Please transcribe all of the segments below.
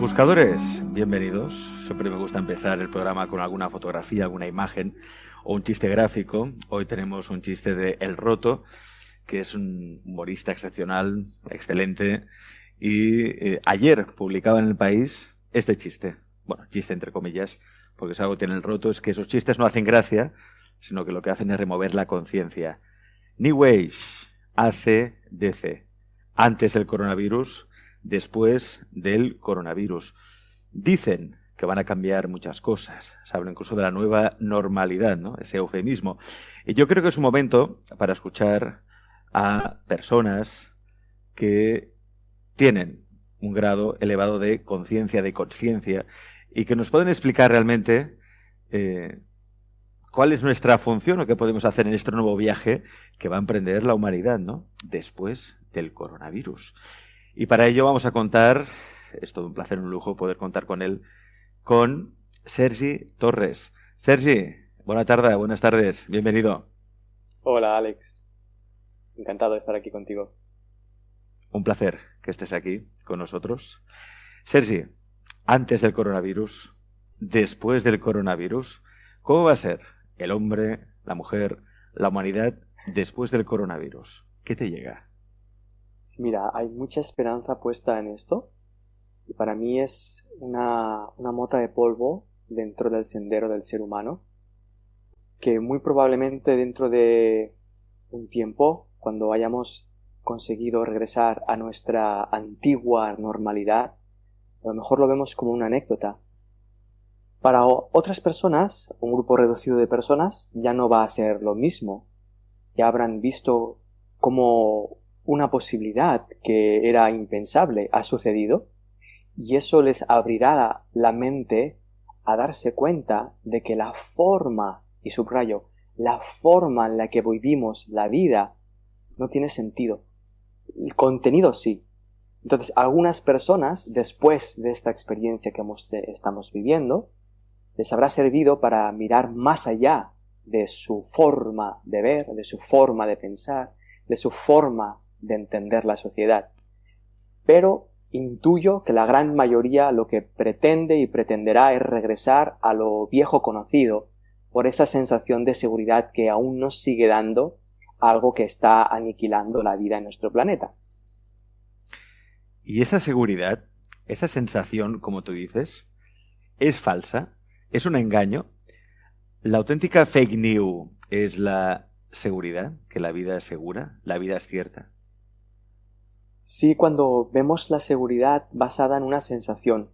Buscadores, bienvenidos. Siempre me gusta empezar el programa con alguna fotografía, alguna imagen o un chiste gráfico. Hoy tenemos un chiste de El Roto, que es un humorista excepcional, excelente, y ayer publicaba en El País este chiste. Bueno, chiste entre comillas, porque es algo que tiene El Roto, es que esos chistes no hacen gracia, sino que lo que hacen es remover la conciencia. New Age, AC/DC. Antes del coronavirus, después del coronavirus. Dicen que van a cambiar muchas cosas. Se habla incluso de la nueva normalidad, ¿no? Ese eufemismo. Y yo creo que es un momento para escuchar a personas que tienen un grado elevado de conciencia, de consciencia, y que nos pueden explicar realmente cuál es nuestra función o qué podemos hacer en este nuevo viaje que va a emprender la humanidad, ¿no? Después del coronavirus. Y para ello vamos a contar, es todo un placer, un lujo poder contar con él, con Sergi Torres. Sergi, buenas tardes, bienvenido. Hola, Alex. Encantado de estar aquí contigo. Un placer que estés aquí con nosotros. Sergi, antes del coronavirus, después del coronavirus, ¿cómo va a ser el hombre, la mujer, la humanidad después del coronavirus? ¿Qué te llega? Mira, hay mucha esperanza puesta en esto y para mí es una mota de polvo dentro del sendero del ser humano que muy probablemente dentro de un tiempo, cuando hayamos conseguido regresar a nuestra antigua normalidad, a lo mejor lo vemos como una anécdota. Para otras personas, un grupo reducido de personas, ya no va a ser lo mismo. Ya habrán visto cómo una posibilidad que era impensable ha sucedido y eso les abrirá la mente a darse cuenta de que la forma, y subrayo, la forma en la que vivimos la vida no tiene sentido. El contenido sí. Entonces, algunas personas, después de esta experiencia que estamos viviendo, les habrá servido para mirar más allá de su forma de ver, de su forma de pensar, de su forma de entender la sociedad. Pero intuyo que la gran mayoría lo que pretende y pretenderá es regresar a lo viejo conocido por esa sensación de seguridad que aún nos sigue dando algo que está aniquilando la vida en nuestro planeta. Y esa seguridad, esa sensación, como tú dices, es falsa, es un engaño. La auténtica fake news es la seguridad, que la vida es segura, la vida es cierta. Sí, cuando vemos la seguridad basada en una sensación,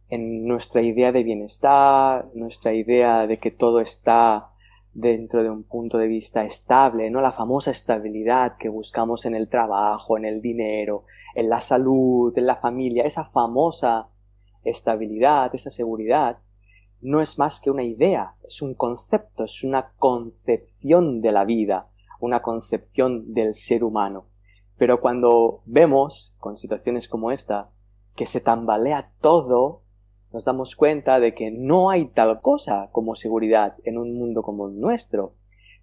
en nuestra idea de bienestar, nuestra idea de que todo está dentro de un punto de vista estable, ¿no? La famosa estabilidad que buscamos en el trabajo, en el dinero, en la salud, en la familia, esa famosa estabilidad, esa seguridad, no es más que una idea, es un concepto, es una concepción de la vida, una concepción del ser humano. Pero cuando vemos, con situaciones como esta, que se tambalea todo, nos damos cuenta de que no hay tal cosa como seguridad en un mundo como el nuestro,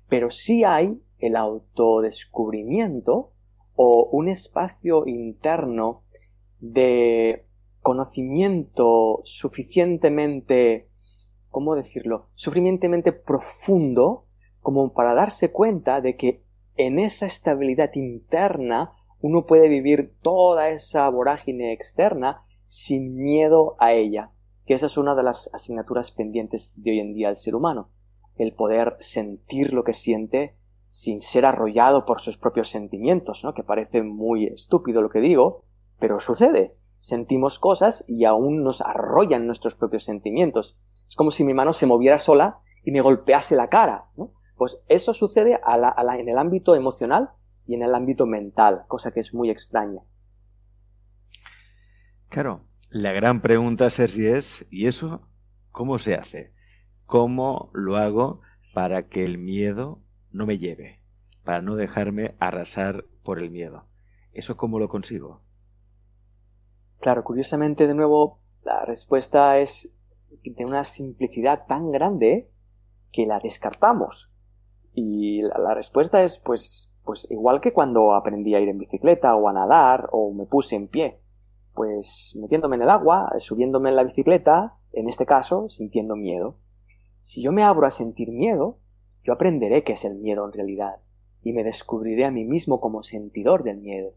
pero sí hay el autodescubrimiento o un espacio interno de conocimiento suficientemente, ¿cómo decirlo?, suficientemente profundo como para darse cuenta de que en esa estabilidad interna uno puede vivir toda esa vorágine externa sin miedo a ella, que esa es una de las asignaturas pendientes de hoy en día del ser humano, el poder sentir lo que siente sin ser arrollado por sus propios sentimientos, ¿no? Que parece muy estúpido lo que digo, pero sucede. Sentimos cosas y aún nos arrollan nuestros propios sentimientos. Es como si mi mano se moviera sola y me golpease la cara, ¿no? Pues eso sucede en el ámbito emocional y en el ámbito mental, cosa que es muy extraña. Claro, la gran pregunta, Sergi, es, ¿y eso cómo se hace? ¿Cómo lo hago para que el miedo no me lleve? Para no dejarme arrasar por el miedo. ¿Eso cómo lo consigo? Claro, curiosamente, de nuevo, la respuesta es de una simplicidad tan grande que la descartamos. Y la respuesta es, pues igual que cuando aprendí a ir en bicicleta o a nadar o me puse en pie. Pues metiéndome en el agua, subiéndome en la bicicleta, en este caso, sintiendo miedo. Si yo me abro a sentir miedo, yo aprenderé qué es el miedo en realidad y me descubriré a mí mismo como sentidor del miedo.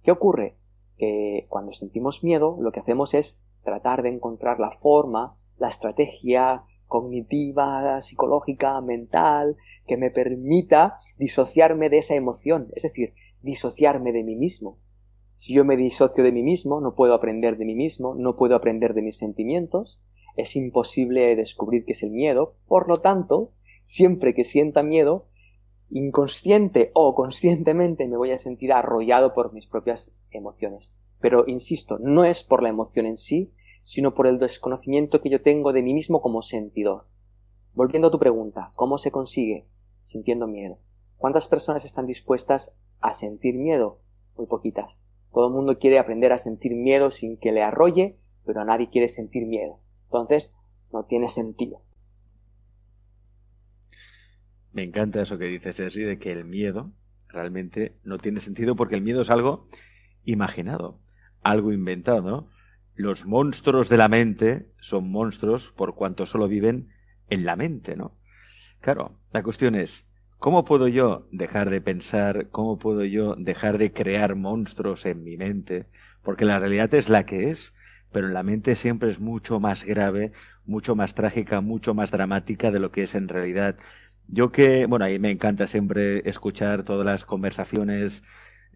¿Qué ocurre? Que cuando sentimos miedo, lo que hacemos es tratar de encontrar la forma, la estrategia cognitiva, psicológica, mental, que me permita disociarme de esa emoción, es decir, disociarme de mí mismo. Si yo me disocio de mí mismo, no puedo aprender de mí mismo, no puedo aprender de mis sentimientos, es imposible descubrir qué es el miedo, por lo tanto, siempre que sienta miedo, inconsciente o conscientemente me voy a sentir arrollado por mis propias emociones. Pero, insisto, no es por la emoción en sí, sino por el desconocimiento que yo tengo de mí mismo como sentidor. Volviendo a tu pregunta, ¿cómo se consigue? Sintiendo miedo. ¿Cuántas personas están dispuestas a sentir miedo? Muy poquitas. Todo el mundo quiere aprender a sentir miedo sin que le arrolle, pero nadie quiere sentir miedo. Entonces, no tiene sentido. Me encanta eso que dices, Sergi, de que el miedo realmente no tiene sentido porque el miedo es algo imaginado, algo inventado, ¿no? Los monstruos de la mente son monstruos por cuanto solo viven en la mente, ¿no? Claro, la cuestión es, ¿cómo puedo yo dejar de pensar? ¿Cómo puedo yo dejar de crear monstruos en mi mente? Porque la realidad es la que es, pero en la mente siempre es mucho más grave, mucho más trágica, mucho más dramática de lo que es en realidad. Yo bueno, ahí me encanta siempre escuchar todas las conversaciones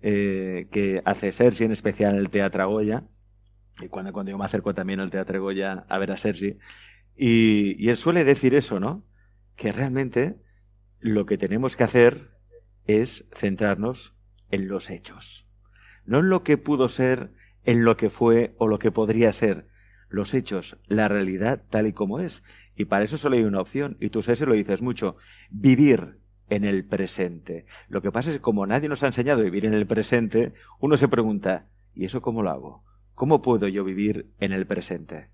que hace Sergi, en especial en el Teatro Goya, y cuando yo me acerco también al Teatro Goya a ver a Sergi, y él suele decir eso, ¿no? Que realmente lo que tenemos que hacer es centrarnos en los hechos. No en lo que pudo ser, en lo que fue o lo que podría ser. Los hechos, la realidad tal y como es. Y para eso solo hay una opción, y tú, Sergio, lo dices mucho, vivir en el presente. Lo que pasa es que como nadie nos ha enseñado a vivir en el presente, uno se pregunta, ¿y eso cómo lo hago? ¿Cómo puedo yo vivir en el presente?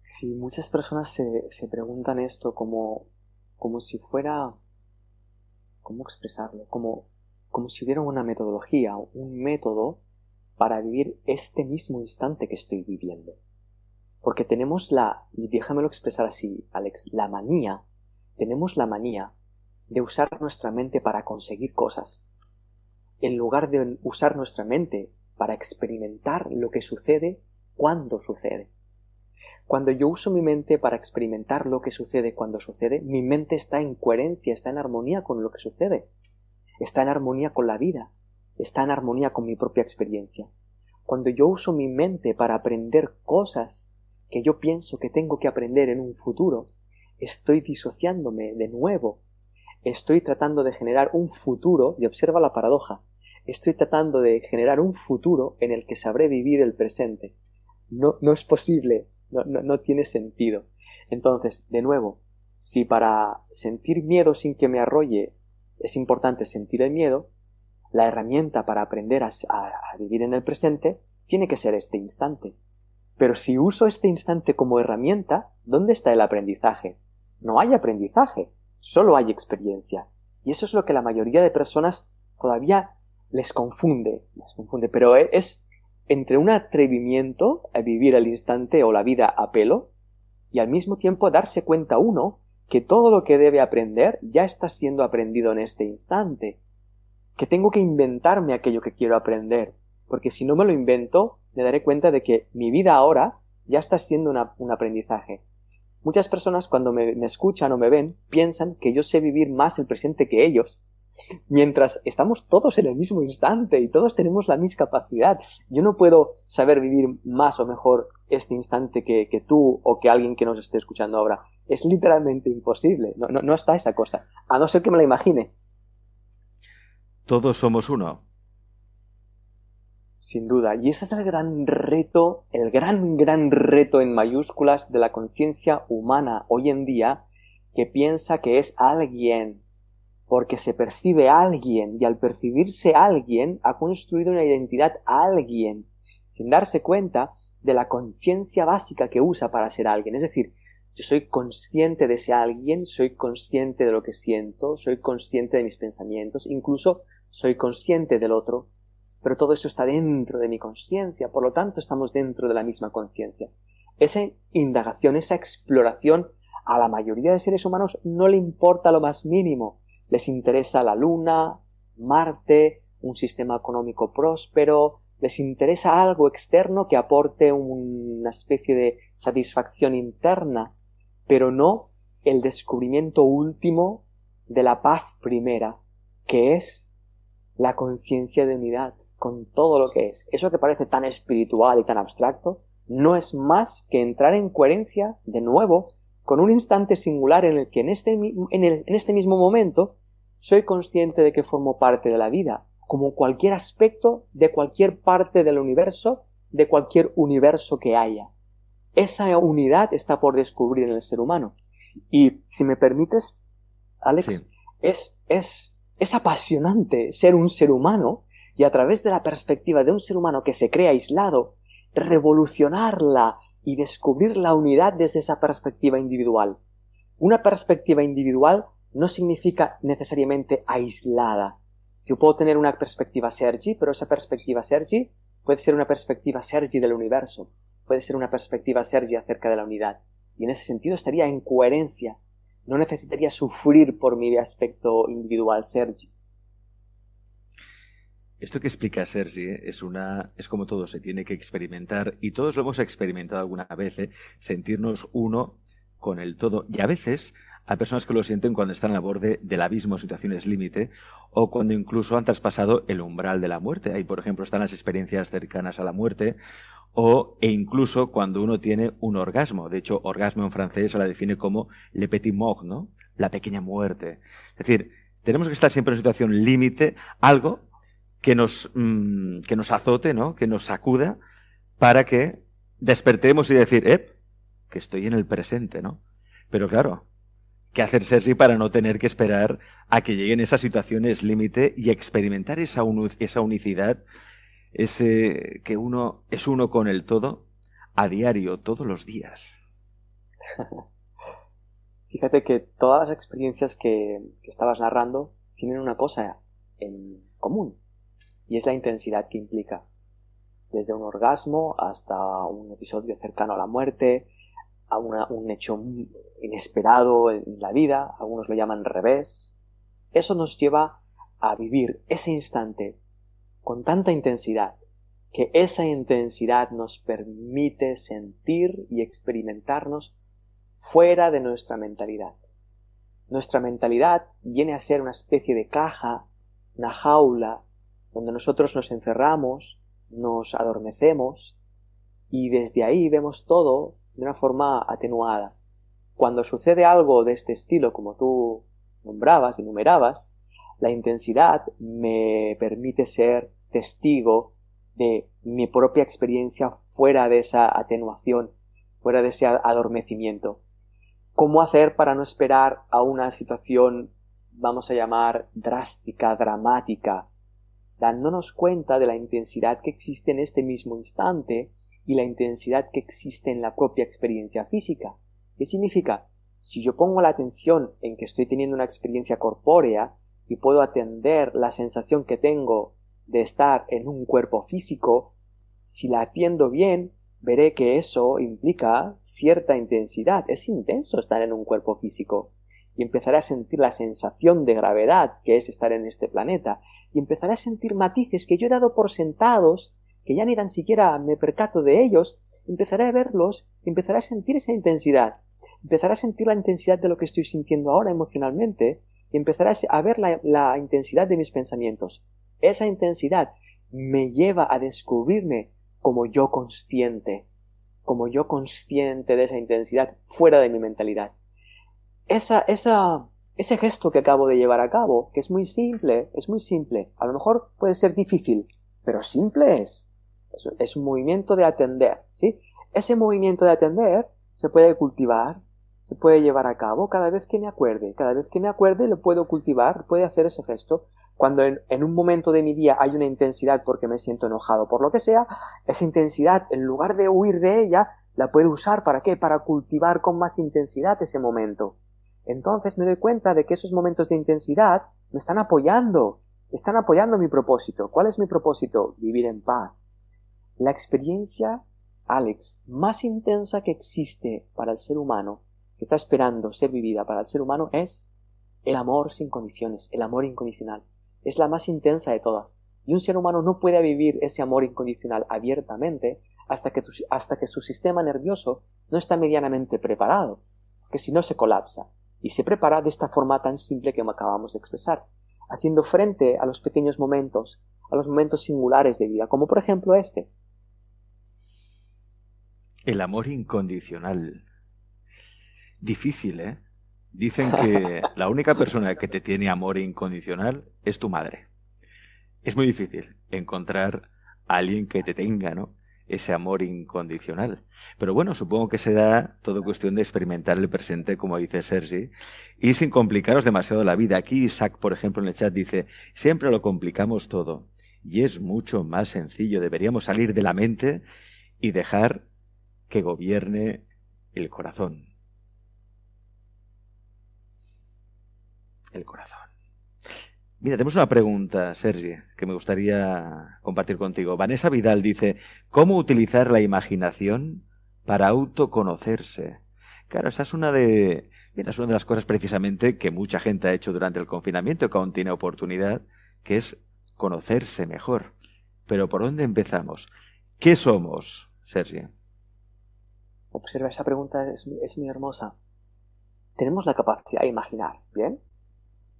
Sí, muchas personas se preguntan esto como si fuera, ¿cómo expresarlo? Como si hubiera una metodología, un método para vivir este mismo instante que estoy viviendo. Porque tenemos y déjamelo expresar así, Alex, tenemos la manía de usar nuestra mente para conseguir cosas, en lugar de usar nuestra mente para experimentar lo que sucede cuando sucede. Cuando yo uso mi mente para experimentar lo que sucede cuando sucede, mi mente está en coherencia, está en armonía con lo que sucede, está en armonía con la vida, está en armonía con mi propia experiencia. Cuando yo uso mi mente para aprender cosas que yo pienso que tengo que aprender en un futuro, estoy disociándome de nuevo. Estoy tratando de generar un futuro, y observa la paradoja, estoy tratando de generar un futuro en el que sabré vivir el presente. No es posible, no tiene sentido. Entonces, de nuevo, si para sentir miedo sin que me arrolle es importante sentir el miedo, la herramienta para aprender a vivir en el presente tiene que ser este instante. Pero si uso este instante como herramienta, ¿dónde está el aprendizaje? No hay aprendizaje, solo hay experiencia. Y eso es lo que la mayoría de personas todavía les confunde. Pero es entre un atrevimiento a vivir al instante o la vida a pelo y al mismo tiempo darse cuenta uno que todo lo que debe aprender ya está siendo aprendido en este instante. Que tengo que inventarme aquello que quiero aprender, porque si no me lo invento, me daré cuenta de que mi vida ahora ya está siendo un aprendizaje. Muchas personas cuando me escuchan o me ven piensan que yo sé vivir más el presente que ellos, mientras estamos todos en el mismo instante y todos tenemos la misma capacidad. Yo no puedo saber vivir más o mejor este instante que tú o que alguien que nos esté escuchando ahora. Es literalmente imposible, no está esa cosa, a no ser que me la imagine. Todos somos uno. Sin duda, y ese es el gran reto, el gran reto en mayúsculas de la conciencia humana hoy en día, que piensa que es alguien, porque se percibe alguien, y al percibirse alguien ha construido una identidad alguien, sin darse cuenta de la conciencia básica que usa para ser alguien. Es decir, yo soy consciente de ese alguien, soy consciente de lo que siento, soy consciente de mis pensamientos, incluso soy consciente del otro, pero todo eso está dentro de mi conciencia, por lo tanto estamos dentro de la misma conciencia. Esa indagación, esa exploración, a la mayoría de seres humanos no le importa lo más mínimo. Les interesa la Luna, Marte, un sistema económico próspero, les interesa algo externo que aporte una especie de satisfacción interna, pero no el descubrimiento último de la paz primera, que es la conciencia de unidad con todo lo que es. Eso que parece tan espiritual y tan abstracto no es más que entrar en coherencia de nuevo con un instante singular en el que en este mismo momento soy consciente de que formo parte de la vida, como cualquier aspecto de cualquier parte del universo, de cualquier universo que haya. Esa unidad está por descubrir en el ser humano. Y si me permites, Alex, sí, es apasionante ser un ser humano y a través de la perspectiva de un ser humano que se cree aislado, revolucionarla y descubrir la unidad desde esa perspectiva individual. Una perspectiva individual no significa necesariamente aislada. Yo puedo tener una perspectiva Sergi, pero esa perspectiva Sergi puede ser una perspectiva Sergi del universo, puede ser una perspectiva Sergi acerca de la unidad. Y en ese sentido estaría en coherencia. No necesitaría sufrir por mi aspecto individual Sergi. Esto que explica Sergi es como todo, se tiene que experimentar, y todos lo hemos experimentado alguna vez, sentirnos uno con el todo. Y a veces hay personas que lo sienten cuando están al borde del abismo, situaciones límite, o cuando incluso han traspasado el umbral de la muerte. Ahí, por ejemplo, están las experiencias cercanas a la muerte, e incluso cuando uno tiene un orgasmo. De hecho, orgasmo en francés se la define como le petit mort, ¿no? La pequeña muerte. Es decir, tenemos que estar siempre en una situación límite, algo que nos azote, ¿no? Que nos sacuda, para que despertemos y decir, que estoy en el presente, ¿no? Pero claro, ¿qué hacer, Sergi, para no tener que esperar a que lleguen esas situaciones límite y experimentar esa unicidad, que uno es uno con el todo a diario, todos los días? Fíjate que todas las experiencias que estabas narrando tienen una cosa en común, y es la intensidad que implica. Desde un orgasmo hasta un episodio cercano a la muerte, a un hecho inesperado en la vida, algunos lo llaman revés. Eso nos lleva a vivir ese instante con tanta intensidad, que esa intensidad nos permite sentir y experimentarnos fuera de nuestra mentalidad. Nuestra mentalidad viene a ser una especie de caja, una jaula, donde nosotros nos encerramos, nos adormecemos, y desde ahí vemos todo de una forma atenuada. Cuando sucede algo de este estilo, como tú nombrabas, enumerabas, la intensidad me permite ser testigo de mi propia experiencia fuera de esa atenuación, fuera de ese adormecimiento. ¿Cómo hacer para no esperar a una situación, vamos a llamar, drástica, dramática, dándonos cuenta de la intensidad que existe en este mismo instante y la intensidad que existe en la propia experiencia física? ¿Qué significa? Si yo pongo la atención en que estoy teniendo una experiencia corpórea y puedo atender la sensación que tengo de estar en un cuerpo físico, si la atiendo bien, veré que eso implica cierta intensidad. Es intenso estar en un cuerpo físico. Y empezaré a sentir la sensación de gravedad que es estar en este planeta. Y empezaré a sentir matices que yo he dado por sentados, que ya ni tan siquiera me percato de ellos. Empezaré a verlos y empezaré a sentir esa intensidad. Empezaré a sentir la intensidad de lo que estoy sintiendo ahora emocionalmente y empezaré a ver la intensidad de mis pensamientos. Esa intensidad me lleva a descubrirme como yo consciente de esa intensidad fuera de mi mentalidad. Ese gesto que acabo de llevar a cabo, que es muy simple, a lo mejor puede ser difícil, pero simple es un movimiento de atender, ¿sí? Ese movimiento de atender se puede cultivar, se puede llevar a cabo cada vez que me acuerde lo puedo cultivar, puedo hacer ese gesto. Cuando en un momento de mi día hay una intensidad porque me siento enojado por lo que sea, esa intensidad, en lugar de huir de ella, la puedo usar ¿para qué? Para cultivar con más intensidad ese momento. Entonces me doy cuenta de que esos momentos de intensidad me están apoyando Están apoyando mi propósito. ¿Cuál es mi propósito? Vivir en paz. La experiencia, Alex, más intensa que existe para el ser humano, que está esperando ser vivida para el ser humano, es el amor sin condiciones, el amor incondicional. Es la más intensa de todas. Y un ser humano no puede vivir ese amor incondicional abiertamente hasta que su sistema nervioso no está medianamente preparado, porque si no se colapsa. Y se prepara de esta forma tan simple que acabamos de expresar, haciendo frente a los pequeños momentos, a los momentos singulares de vida, como por ejemplo este. El amor incondicional. Difícil, ¿eh? Dicen que la única persona que te tiene amor incondicional es tu madre. Es muy difícil encontrar a alguien que te tenga, ¿no?, ese amor incondicional. Pero bueno, supongo que será todo cuestión de experimentar el presente, como dice Sergi, y sin complicaros demasiado la vida. Aquí Isaac, por ejemplo, en el chat dice, siempre lo complicamos todo, y es mucho más sencillo. Deberíamos salir de la mente y dejar que gobierne el corazón. El corazón. Mira, tenemos una pregunta, Sergi, que me gustaría compartir contigo. Vanessa Vidal dice, ¿cómo utilizar la imaginación para autoconocerse? Claro, esa es una de las cosas precisamente que mucha gente ha hecho durante el confinamiento, que aún tiene oportunidad, que es conocerse mejor. Pero ¿por dónde empezamos? ¿Qué somos, Sergi? Observa, esa pregunta es muy hermosa. Tenemos la capacidad de imaginar, ¿bien?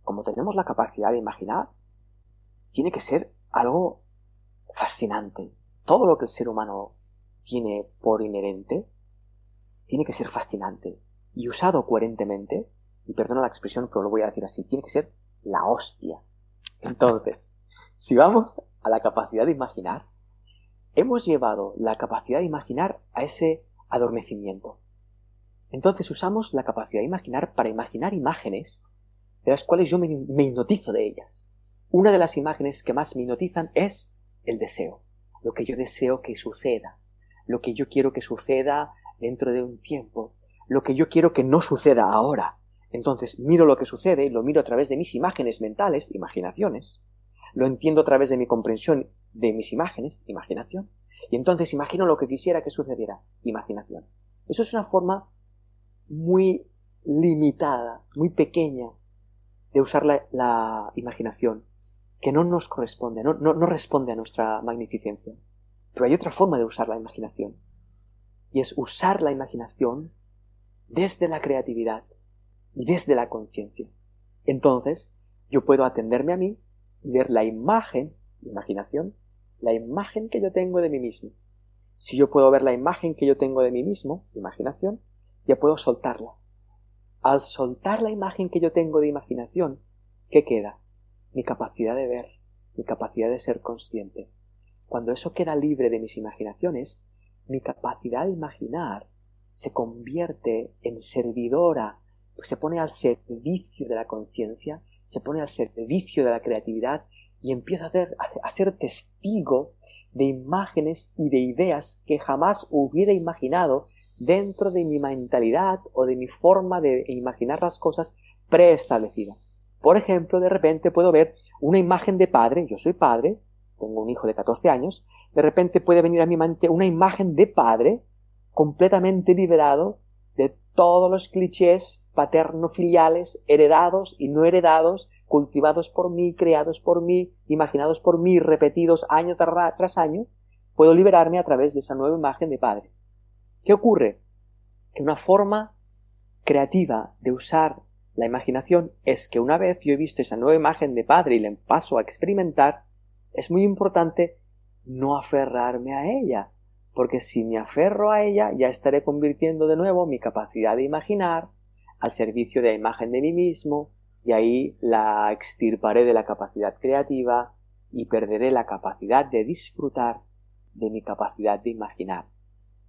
Como tenemos la capacidad de imaginar, tiene que ser algo fascinante. Todo lo que el ser humano tiene por inherente tiene que ser fascinante. Y usado coherentemente, y perdona la expresión, pero lo voy a decir así, tiene que ser la hostia. Entonces, si vamos a la capacidad de imaginar, hemos llevado la capacidad de imaginar a ese adormecimiento. Entonces usamos la capacidad de imaginar para imaginar imágenes de las cuales yo me hipnotizo de ellas. Una de las imágenes que más me hipnotizan es el deseo. Lo que yo deseo que suceda. Lo que yo quiero que suceda dentro de un tiempo. Lo que yo quiero que no suceda ahora. Entonces miro lo que sucede, lo miro a través de mis imágenes mentales, imaginaciones. Lo entiendo a través de mi comprensión de mis imágenes, imaginación. Y entonces imagino lo que quisiera que sucediera, imaginación. Eso es una forma muy limitada, muy pequeña, de usar la imaginación, que no nos corresponde, no responde a nuestra magnificencia. Pero hay otra forma de usar la imaginación, y es usar la imaginación desde la creatividad y desde la conciencia. Entonces, yo puedo atenderme a mí y ver la imagen, imaginación, la imagen que yo tengo de mí mismo. Si yo puedo ver la imagen que yo tengo de mí mismo, imaginación, ya puedo soltarla. Al soltar la imagen que yo tengo de imaginación, ¿qué queda? Mi capacidad de ver, mi capacidad de ser consciente. Cuando eso queda libre de mis imaginaciones, mi capacidad de imaginar se convierte en servidora, se pone al servicio de la conciencia, se pone al servicio de la creatividad y empieza a ser testigo de imágenes y de ideas que jamás hubiera imaginado dentro de mi mentalidad o de mi forma de imaginar las cosas preestablecidas. Por ejemplo, de repente puedo ver una imagen de padre, yo soy padre, tengo un hijo de 14 años, de repente puede venir a mi mente una imagen de padre completamente liberado de todos los clichés paterno-filiales, heredados y no heredados, cultivados por mí, creados por mí, imaginados por mí, repetidos año tras año. Puedo liberarme a través de esa nueva imagen de padre. ¿Qué ocurre? Que una forma creativa de usar la imaginación es que una vez yo he visto esa nueva imagen de padre y la paso a experimentar, es muy importante no aferrarme a ella, porque si me aferro a ella ya estaré convirtiendo de nuevo mi capacidad de imaginar al servicio de la imagen de mí mismo, y ahí la extirparé de la capacidad creativa y perderé la capacidad de disfrutar de mi capacidad de imaginar.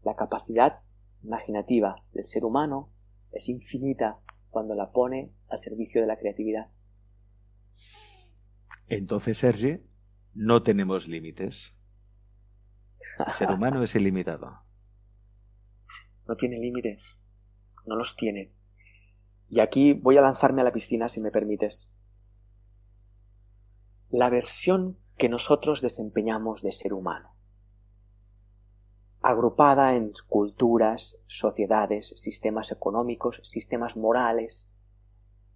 La capacidad imaginativa del ser humano es infinita cuando la pone al servicio de la creatividad. Entonces, Sergi, no tenemos límites. El ser humano es ilimitado. No tiene límites. No los tiene. Y aquí voy a lanzarme a la piscina, si me permites. la versión que nosotros desempeñamos de ser humano, agrupada en culturas, sociedades, sistemas económicos, sistemas morales.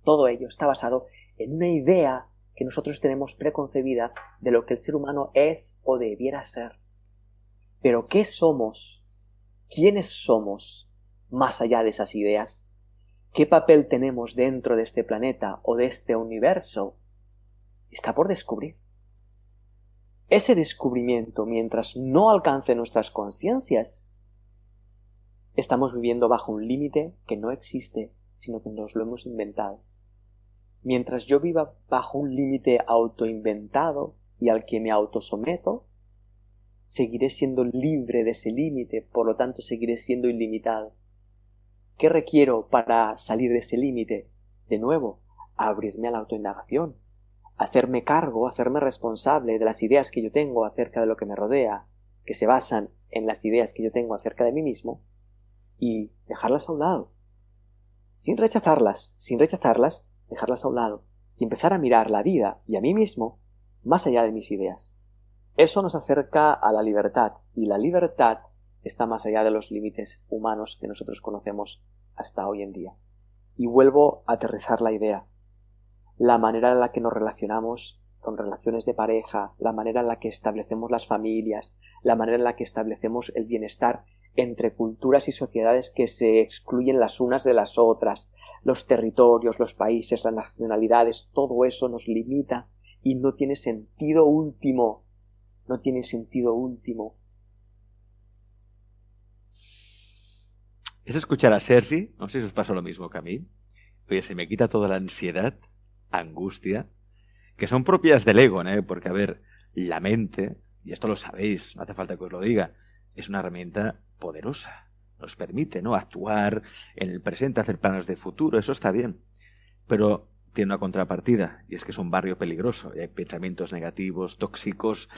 Todo ello está basado en una idea que nosotros tenemos preconcebida de lo que el ser humano es o debiera ser. Pero ¿qué somos? ¿Quiénes somos más allá de esas ideas? ¿Qué papel tenemos dentro de este planeta o de este universo? Está por descubrir. Ese descubrimiento, mientras no alcance nuestras conciencias, estamos viviendo bajo un límite que no existe, sino que nos lo hemos inventado. Mientras yo viva bajo un límite autoinventado y al que me autosometo, seguiré siendo libre de ese límite, por lo tanto seguiré siendo ilimitado. ¿Qué requiero para salir de ese límite? De nuevo, abrirme a la autoindagación, hacerme cargo, hacerme responsable de las ideas que yo tengo acerca de lo que me rodea, que se basan en las ideas que yo tengo acerca de mí mismo, y dejarlas a un lado. Sin rechazarlas, dejarlas a un lado y empezar a mirar la vida y a mí mismo más allá de mis ideas. Eso nos acerca a la libertad, y la libertad está más allá de los límites humanos que nosotros conocemos hasta hoy en día. Y vuelvo a aterrizar la idea. La manera en la que nos relacionamos con relaciones de pareja, la manera en la que establecemos las familias, la manera en la que establecemos el bienestar entre culturas y sociedades que se excluyen las unas de las otras, los territorios, los países, las nacionalidades, todo eso nos limita y no tiene sentido último. No tiene sentido último. Es escuchar a Sergi, no sé si os pasa lo mismo que a mí. Oye, se me quita toda la ansiedad, angustia, que son propias del ego, ¿eh? Porque, a ver, la mente, y esto lo sabéis, no hace falta que os lo diga, es una herramienta poderosa. Nos permite, ¿no?, actuar en el presente, hacer planes de futuro, eso está bien. Pero tiene una contrapartida, y es que es un barrio peligroso, y hay pensamientos negativos, tóxicos,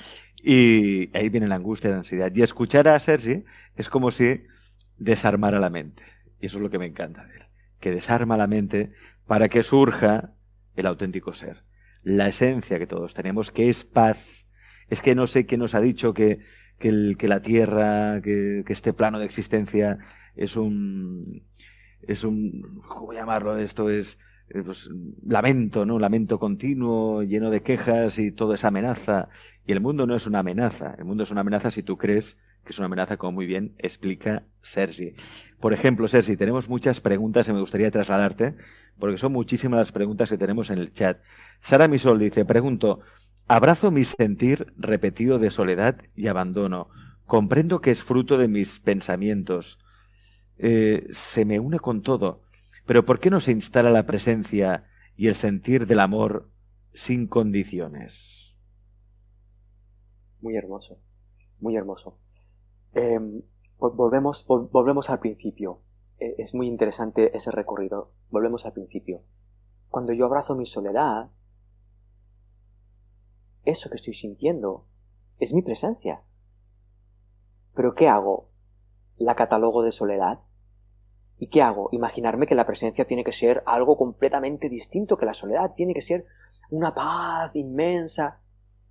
y ahí viene la angustia y la ansiedad. Y escuchar a Sergi es como si desarmara la mente, y eso es lo que me encanta de él, que desarma la mente para que surja el auténtico ser, la esencia que todos tenemos, que es paz. Es que no sé quién nos ha dicho que la Tierra, que este plano de existencia es un, ¿cómo llamarlo? Esto es, pues, lamento, ¿no? Un lamento continuo, lleno de quejas, y todo es amenaza. Y el mundo no es una amenaza. El mundo es una amenaza si tú crees que es una amenaza, como muy bien explica Sergi. Por ejemplo, Sergi, tenemos muchas preguntas que me gustaría trasladarte, porque son muchísimas las preguntas que tenemos en el chat. Sara Misol dice, pregunto, abrazo mi sentir repetido de soledad y abandono. Comprendo que es fruto de mis pensamientos. Se me une con todo. Pero ¿por qué no se instala la presencia y el sentir del amor sin condiciones? Muy hermoso, muy hermoso. Volvemos al principio. Es muy interesante ese recorrido. Volvemos al principio. Cuando yo abrazo mi soledad, eso que estoy sintiendo es mi presencia. ¿Pero qué hago? ¿La catalogo de soledad? ¿Y qué hago? Imaginarme que la presencia tiene que ser algo completamente distinto que la soledad. Tiene que ser una paz inmensa.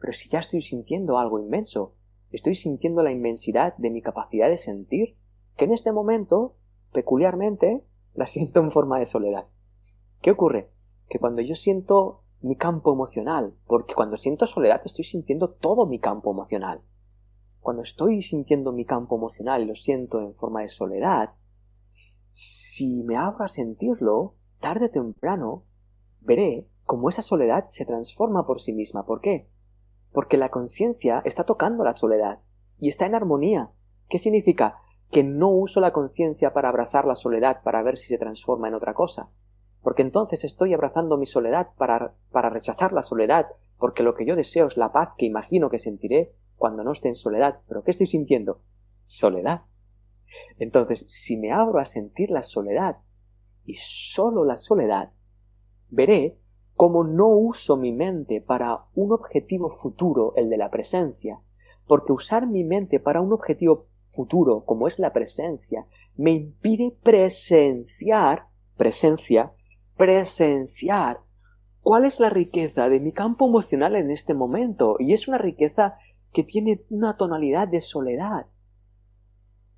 Pero si ya estoy sintiendo algo inmenso, estoy sintiendo la inmensidad de mi capacidad de sentir, que en este momento, peculiarmente, la siento en forma de soledad. ¿Qué ocurre? Que cuando yo siento mi campo emocional, porque cuando siento soledad estoy sintiendo todo mi campo emocional. Cuando estoy sintiendo mi campo emocional y lo siento en forma de soledad, si me abro a sentirlo, tarde o temprano, veré cómo esa soledad se transforma por sí misma. ¿Por qué? Porque la conciencia está tocando la soledad y está en armonía. ¿Qué significa? Que no uso la conciencia para abrazar la soledad para ver si se transforma en otra cosa. Porque entonces estoy abrazando mi soledad para rechazar la soledad, porque lo que yo deseo es la paz que imagino que sentiré cuando no esté en soledad. ¿Pero qué estoy sintiendo? Soledad. Entonces, si me abro a sentir la soledad, y solo la soledad, veré cómo no uso mi mente para un objetivo futuro, el de la presencia, porque usar mi mente para un objetivo futuro, como es la presencia, me impide presenciar ¿cuál es la riqueza de mi campo emocional en este momento? Y es una riqueza que tiene una tonalidad de soledad.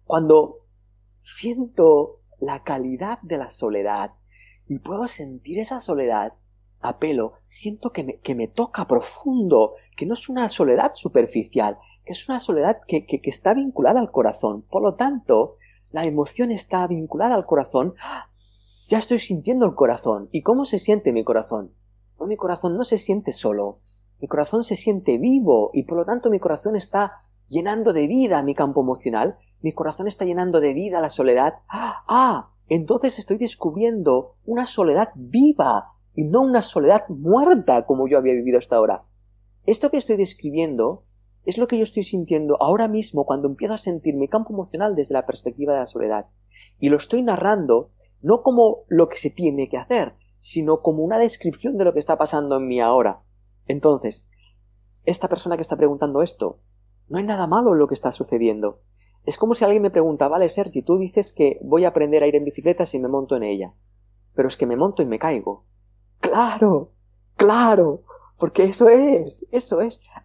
Cuando siento la calidad de la soledad y puedo sentir esa soledad a pelo, siento que me toca profundo, que no es una soledad superficial, que es una soledad que está vinculada al corazón. Por lo tanto, la emoción está vinculada al corazón. Ya estoy sintiendo el corazón. ¿Y cómo se siente mi corazón? No, mi corazón no se siente solo. Mi corazón se siente vivo y por lo tanto mi corazón está llenando de vida mi campo emocional. Mi corazón está llenando de vida la soledad. Entonces estoy descubriendo una soledad viva y no una soledad muerta como yo había vivido hasta ahora. Esto que estoy describiendo es lo que yo estoy sintiendo ahora mismo cuando empiezo a sentir mi campo emocional desde la perspectiva de la soledad. Y lo estoy narrando no como lo que se tiene que hacer, sino como una descripción de lo que está pasando en mí ahora. Entonces, esta persona que está preguntando esto, no hay nada malo en lo que está sucediendo. Es como si alguien me pregunta, vale, Sergi, tú dices que voy a aprender a ir en bicicleta si me monto en ella, pero es que me monto y me caigo. ¡Claro! ¡Claro! Porque eso es.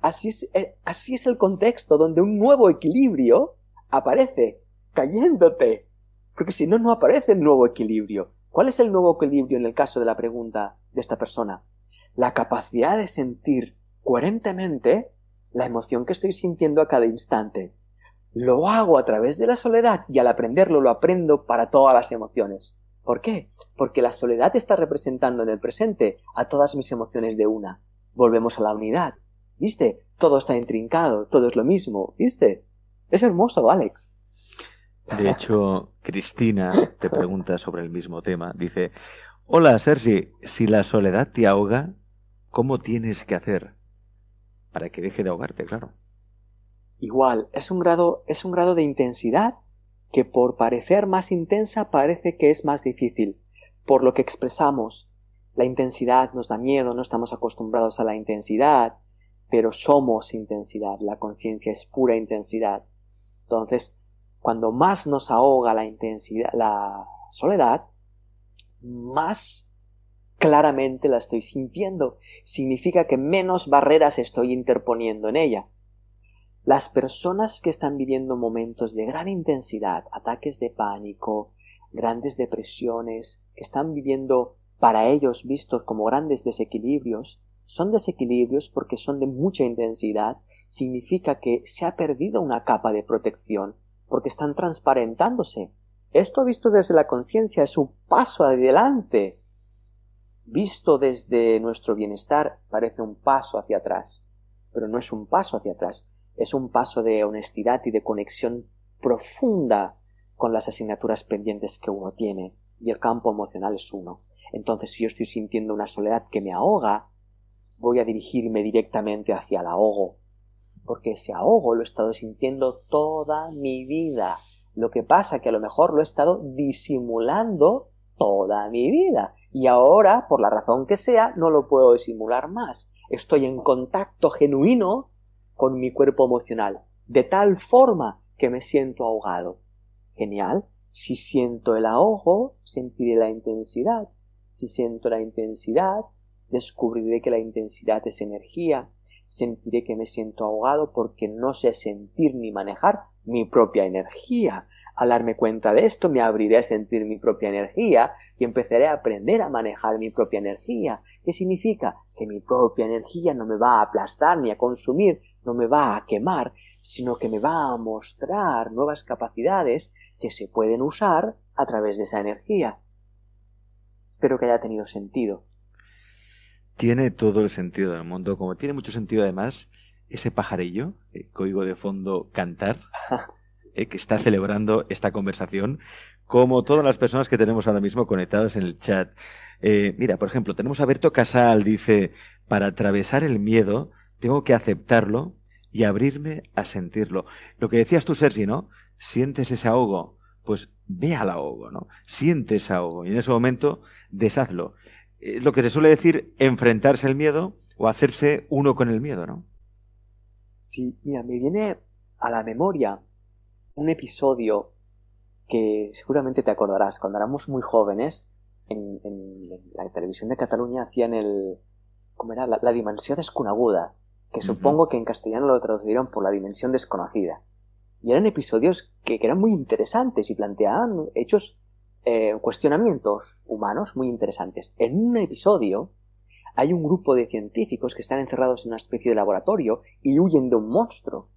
Así es el contexto donde un nuevo equilibrio aparece, cayéndote. Porque si no, no aparece el nuevo equilibrio. ¿Cuál es el nuevo equilibrio en el caso de la pregunta de esta persona? La capacidad de sentir coherentemente la emoción que estoy sintiendo a cada instante. Lo hago a través de la soledad y al aprenderlo lo aprendo para todas las emociones. ¿Por qué? Porque la soledad está representando en el presente a todas mis emociones de una. Volvemos a la unidad. ¿Viste? Todo está intrincado, todo es lo mismo. ¿Viste? Es hermoso, Alex. De hecho, Cristina te pregunta sobre el mismo tema. Dice, hola Sergi, si la soledad te ahoga, ¿cómo tienes que hacer? Para que deje de ahogarte, claro. Igual, es un grado de intensidad que por parecer más intensa parece que es más difícil. Por lo que expresamos, la intensidad nos da miedo, no estamos acostumbrados a la intensidad, pero somos intensidad, la conciencia es pura intensidad. Entonces, cuando más nos ahoga la intensidad, la soledad, más claramente la estoy sintiendo. Significa que menos barreras estoy interponiendo en ella. Las personas que están viviendo momentos de gran intensidad, ataques de pánico, grandes depresiones, que están viviendo para ellos vistos como grandes desequilibrios, son desequilibrios porque son de mucha intensidad, significa que se ha perdido una capa de protección, porque están transparentándose. Esto visto desde la conciencia es un paso adelante. Visto desde nuestro bienestar parece un paso hacia atrás, pero no es un paso hacia atrás. Es un paso de honestidad y de conexión profunda con las asignaturas pendientes que uno tiene, y el campo emocional es uno. Entonces, si yo estoy sintiendo una soledad que me ahoga, voy a dirigirme directamente hacia el ahogo, porque ese ahogo lo he estado sintiendo toda mi vida. Lo que pasa que a lo mejor lo he estado disimulando toda mi vida, y ahora, por la razón que sea, no lo puedo disimular más. Estoy en contacto genuino con mi cuerpo emocional, de tal forma que me siento ahogado. Genial. Si siento el ahogo, sentiré la intensidad. Si siento la intensidad, descubriré que la intensidad es energía. Sentiré que me siento ahogado porque no sé sentir ni manejar mi propia energía. Al darme cuenta de esto, me abriré a sentir mi propia energía y empezaré a aprender a manejar mi propia energía. ¿Qué significa? Que mi propia energía no me va a aplastar ni a consumir, no me va a quemar, sino que me va a mostrar nuevas capacidades que se pueden usar a través de esa energía. Espero que haya tenido sentido. Tiene todo el sentido del mundo, como tiene mucho sentido además ese pajarillo que oigo de fondo cantar, que está celebrando esta conversación, como todas las personas que tenemos ahora mismo conectadas en el chat. Mira, por ejemplo, tenemos a Berto Casal, dice, para atravesar el miedo tengo que aceptarlo y abrirme a sentirlo. Lo que decías tú, Sergi, ¿no? Sientes ese ahogo, pues ve al ahogo, ¿no? Siente ese ahogo y en ese momento deshazlo. Lo que se suele decir, enfrentarse al miedo o hacerse uno con el miedo, ¿no? Sí, mira, me viene a la memoria un episodio que seguramente te acordarás. Cuando éramos muy jóvenes, en la televisión de Cataluña hacían ¿cómo era? La dimensió desconeguda, que supongo que en castellano lo traducieron por la dimensión desconocida. Y eran episodios que eran muy interesantes y planteaban cuestionamientos humanos muy interesantes. En un episodio hay un grupo de científicos que están encerrados en una especie de laboratorio y huyen de un monstruo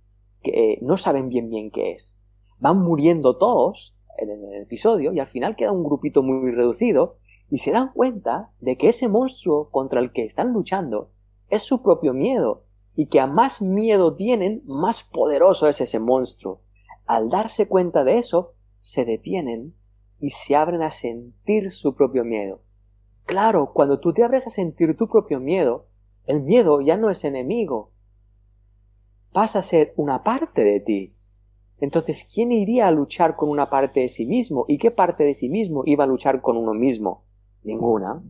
que no saben bien qué es. Van muriendo todos en el episodio y al final queda un grupito muy reducido y se dan cuenta de que ese monstruo contra el que están luchando es su propio miedo y que a más miedo tienen, más poderoso es ese monstruo. Al darse cuenta de eso, se detienen y se abren a sentir su propio miedo. Claro, cuando tú te abres a sentir tu propio miedo, el miedo ya no es enemigo, pasa a ser una parte de ti. Entonces, ¿quién iría a luchar con una parte de sí mismo? ¿Y qué parte de sí mismo iba a luchar con uno mismo? Ninguna.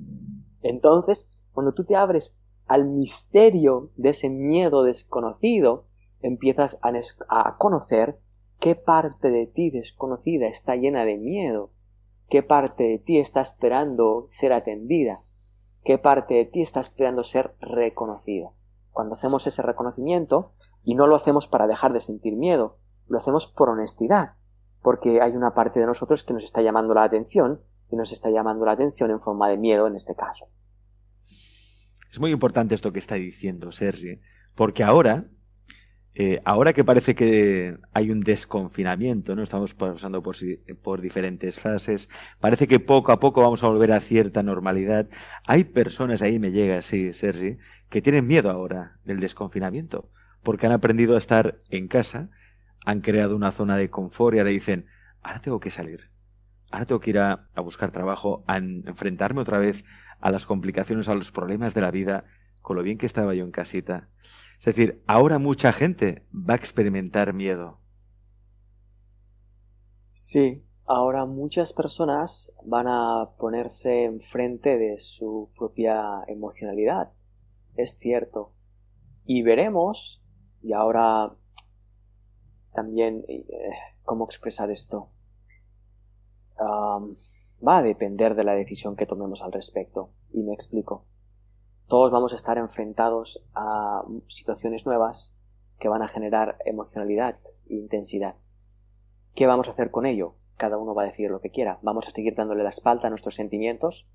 Entonces, cuando tú te abres al misterio de ese miedo desconocido, empiezas a conocer qué parte de ti desconocida está llena de miedo, qué parte de ti está esperando ser atendida, qué parte de ti está esperando ser reconocida. Cuando hacemos ese reconocimiento, y no lo hacemos para dejar de sentir miedo, lo hacemos por honestidad, porque hay una parte de nosotros que nos está llamando la atención, y nos está llamando la atención en forma de miedo en este caso. Es muy importante esto que está diciendo Sergi, porque ahora que parece que hay un desconfinamiento, ¿no? Estamos pasando por diferentes fases, parece que poco a poco vamos a volver a cierta normalidad. Hay personas, ahí me llega, sí, Sergi, que tienen miedo ahora del desconfinamiento, porque han aprendido a estar en casa, han creado una zona de confort y ahora dicen, ahora tengo que salir, ahora tengo que ir a buscar trabajo, a enfrentarme otra vez a las complicaciones, a los problemas de la vida, con lo bien que estaba yo en casita. Es decir, ahora mucha gente va a experimentar miedo. Sí, ahora muchas personas van a ponerse enfrente de su propia emocionalidad. Es cierto. Y veremos, y ahora también, ¿cómo expresar esto? Va a depender de la decisión que tomemos al respecto. Y me explico. Todos vamos a estar enfrentados a situaciones nuevas que van a generar emocionalidad e intensidad. ¿Qué vamos a hacer con ello? Cada uno va a decidir lo que quiera. ¿Vamos a seguir dándole la espalda a nuestros sentimientos?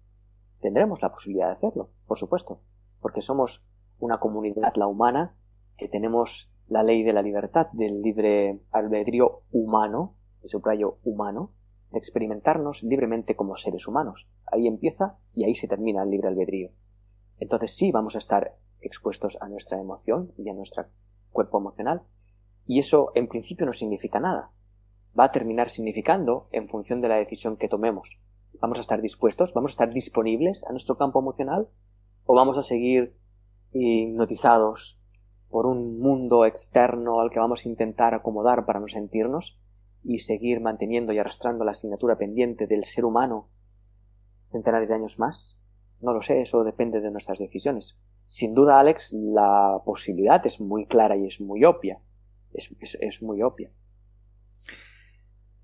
Tendremos la posibilidad de hacerlo, por supuesto, porque somos una comunidad, la humana, que tenemos la ley de la libertad, del libre albedrío humano, y subrayo humano, de experimentarnos libremente como seres humanos. Ahí empieza y ahí se termina el libre albedrío. Entonces sí vamos a estar expuestos a nuestra emoción y a nuestro cuerpo emocional, y eso en principio no significa nada. Va a terminar significando en función de la decisión que tomemos. ¿Vamos a estar dispuestos? ¿Vamos a estar disponibles a nuestro campo emocional? ¿O vamos a seguir hipnotizados por un mundo externo al que vamos a intentar acomodar para no sentirnos y seguir manteniendo y arrastrando la asignatura pendiente del ser humano centenares de años más? No lo sé, eso depende de nuestras decisiones. Sin duda, Alex, la posibilidad es muy clara y es muy obvia. Es muy obvia.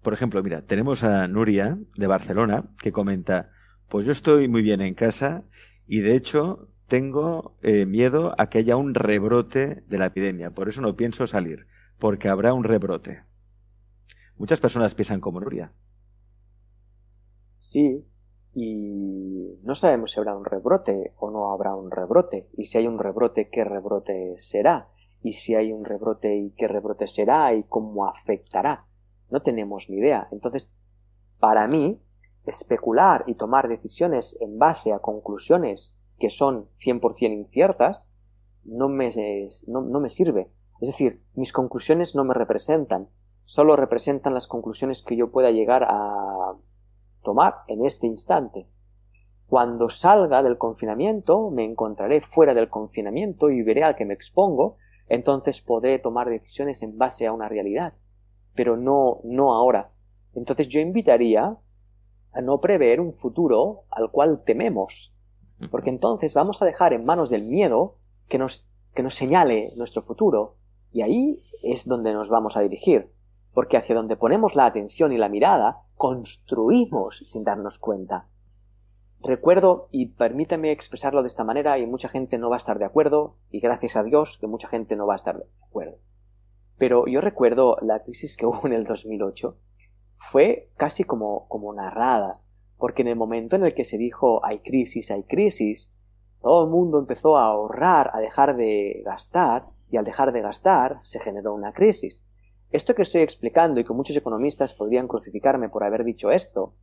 Por ejemplo, mira, tenemos a Nuria de Barcelona que comenta, pues yo estoy muy bien en casa y de hecho tengo miedo a que haya un rebrote de la epidemia, por eso no pienso salir, porque habrá un rebrote. Muchas personas piensan como Nuria. Sí, y no sabemos si habrá un rebrote o no habrá un rebrote, y si hay un rebrote, qué rebrote será, y si hay un rebrote y qué rebrote será y cómo afectará. No tenemos ni idea. Entonces, para mí, especular y tomar decisiones en base a conclusiones que son 100% inciertas no me sirve. Es decir, mis conclusiones no me representan, solo representan las conclusiones que yo pueda llegar a tomar en este instante. Cuando salga del confinamiento, me encontraré fuera del confinamiento y veré al que me expongo, entonces podré tomar decisiones en base a una realidad, pero no ahora. Entonces yo invitaría a no prever un futuro al cual tememos, porque entonces vamos a dejar en manos del miedo que nos señale nuestro futuro, y ahí es donde nos vamos a dirigir, porque hacia donde ponemos la atención y la mirada, construimos sin darnos cuenta. recuerdo, y permítame expresarlo de esta manera, y mucha gente no va a estar de acuerdo, y gracias a Dios que mucha gente no va a estar de acuerdo. Pero yo recuerdo la crisis que hubo en el 2008, fue casi como narrada, porque en el momento en el que se dijo hay crisis, todo el mundo empezó a ahorrar, a dejar de gastar, y al dejar de gastar se generó una crisis. Esto que estoy explicando, y que muchos economistas podrían crucificarme por haber dicho esto,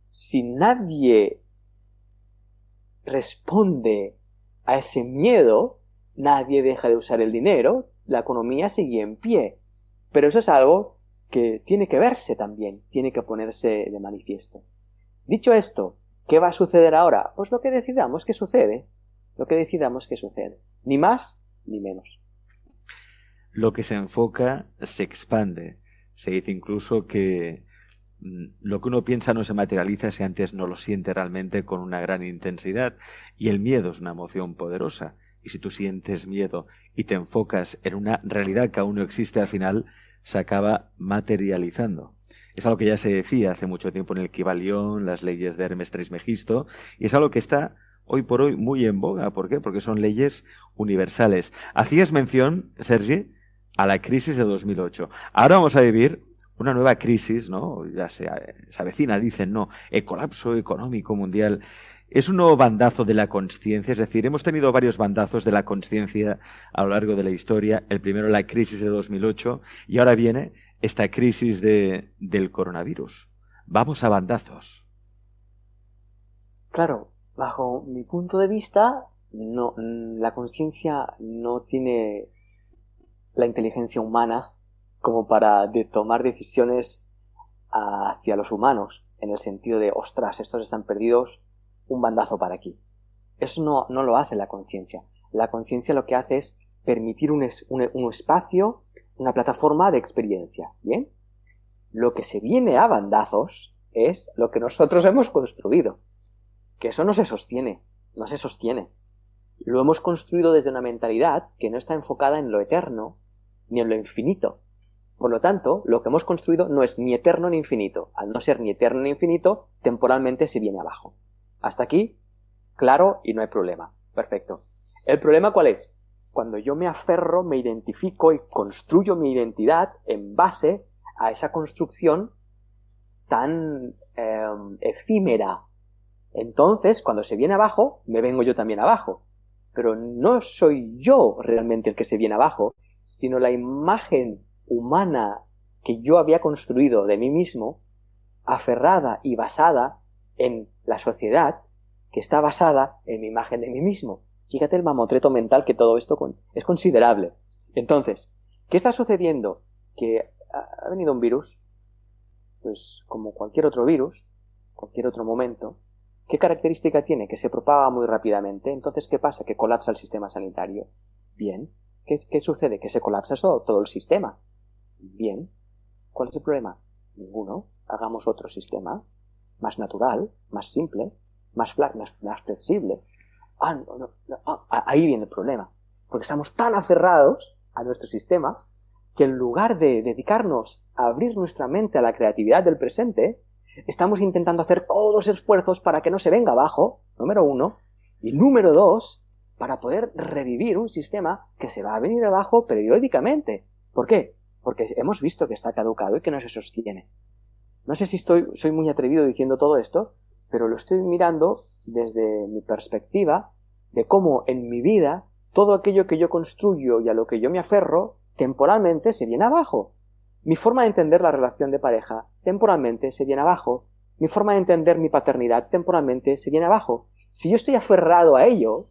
si nadie responde a ese miedo, nadie deja de usar el dinero, la economía sigue en pie. Pero eso es algo que tiene que verse también, tiene que ponerse de manifiesto. Dicho esto, ¿qué va a suceder ahora? Pues lo que decidamos que sucede. Ni más ni menos. Lo que se enfoca se expande. Se dice incluso que lo que uno piensa no se materializa si antes no lo siente realmente con una gran intensidad. Y el miedo es una emoción poderosa. Y si tú sientes miedo y te enfocas en una realidad que aún no existe, al final se acaba materializando. Es algo que ya se decía hace mucho tiempo en el Kybalión, las leyes de Hermes Trismegisto, y es algo que está hoy por hoy muy en boga. ¿Por qué? Porque son leyes universales. Hacías mención, Sergi, a la crisis de 2008. Ahora vamos a vivir una nueva crisis, ¿no? Ya se avecina, dicen, ¿no? El colapso económico mundial. Es un nuevo bandazo de la consciencia, es decir, hemos tenido varios bandazos de la consciencia a lo largo de la historia. El primero, la crisis de 2008, y ahora viene esta crisis del coronavirus. Vamos a bandazos. Claro, bajo mi punto de vista, no, la consciencia no tiene la inteligencia humana como para tomar decisiones hacia los humanos, en el sentido de, ostras, estos están perdidos, un bandazo para aquí. Eso no lo hace la conciencia. La conciencia lo que hace es permitir un espacio, una plataforma de experiencia. ¿Bien? Lo que se viene a bandazos es lo que nosotros hemos construido. Que eso no se sostiene. Lo hemos construido desde una mentalidad que no está enfocada en lo eterno ni en lo infinito. Por lo tanto, lo que hemos construido no es ni eterno ni infinito. Al no ser ni eterno ni infinito, temporalmente se viene abajo. Hasta aquí, claro, y no hay problema. Perfecto. ¿El problema cuál es? Cuando yo me aferro, me identifico y construyo mi identidad en base a esa construcción tan efímera. Entonces, cuando se viene abajo, me vengo yo también abajo. Pero no soy yo realmente el que se viene abajo, sino la imagen humana que yo había construido de mí mismo, aferrada y basada en la sociedad, que está basada en mi imagen de mí mismo. Fíjate el mamotreto mental que todo esto es considerable. Entonces, ¿qué está sucediendo? Que ha venido un virus, pues como cualquier otro virus, cualquier otro momento. ¿Qué característica tiene? Que se propaga muy rápidamente. Entonces, ¿qué pasa? Que colapsa el sistema sanitario. Bien. ¿Qué sucede? Que se colapsa todo el sistema. Bien. ¿Cuál es el problema? Ninguno. Hagamos otro sistema más natural, más simple, más flexible. Ahí viene el problema. Porque estamos tan aferrados a nuestro sistema que en lugar de dedicarnos a abrir nuestra mente a la creatividad del presente, estamos intentando hacer todos los esfuerzos para que no se venga abajo, número uno, y número dos, para poder revivir un sistema que se va a venir abajo periódicamente. ¿Por qué? Porque hemos visto que está caducado y que no se sostiene. No sé si soy muy atrevido diciendo todo esto, pero lo estoy mirando desde mi perspectiva de cómo en mi vida todo aquello que yo construyo y a lo que yo me aferro temporalmente se viene abajo. Mi forma de entender la relación de pareja temporalmente se viene abajo. Mi forma de entender mi paternidad temporalmente se viene abajo. Si yo estoy aferrado a ello,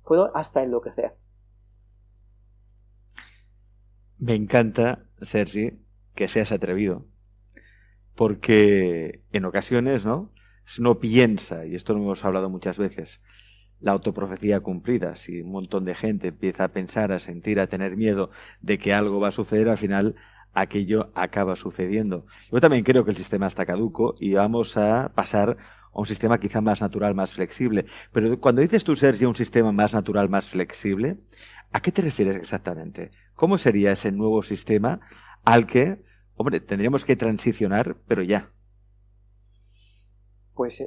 puedo hasta enloquecer. Me encanta, Sergi, que seas atrevido, porque en ocasiones, ¿no? Uno piensa, y esto lo hemos hablado muchas veces, la autoprofecía cumplida. Si un montón de gente empieza a pensar, a sentir, a tener miedo de que algo va a suceder, al final aquello acaba sucediendo. Yo también creo que el sistema está caduco y vamos a pasar a un sistema quizá más natural, más flexible. Pero cuando dices tú, Sergio, un sistema más natural, más flexible, ¿a qué te refieres exactamente? ¿Cómo sería ese nuevo sistema al que, hombre, tendríamos que transicionar, pero ya? Pues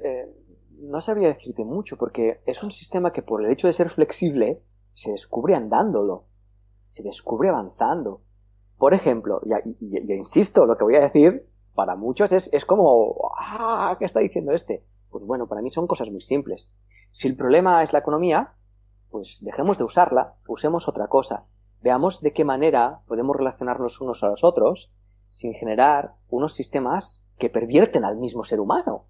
no sabría decirte mucho, porque es un sistema que por el hecho de ser flexible se descubre andándolo, se descubre avanzando. Por ejemplo, y insisto, lo que voy a decir para muchos es como, ¿qué está diciendo este? Pues bueno, para mí son cosas muy simples. Si el problema es la economía, pues dejemos de usarla, usemos otra cosa. Veamos de qué manera podemos relacionarnos unos a los otros sin generar unos sistemas que pervierten al mismo ser humano.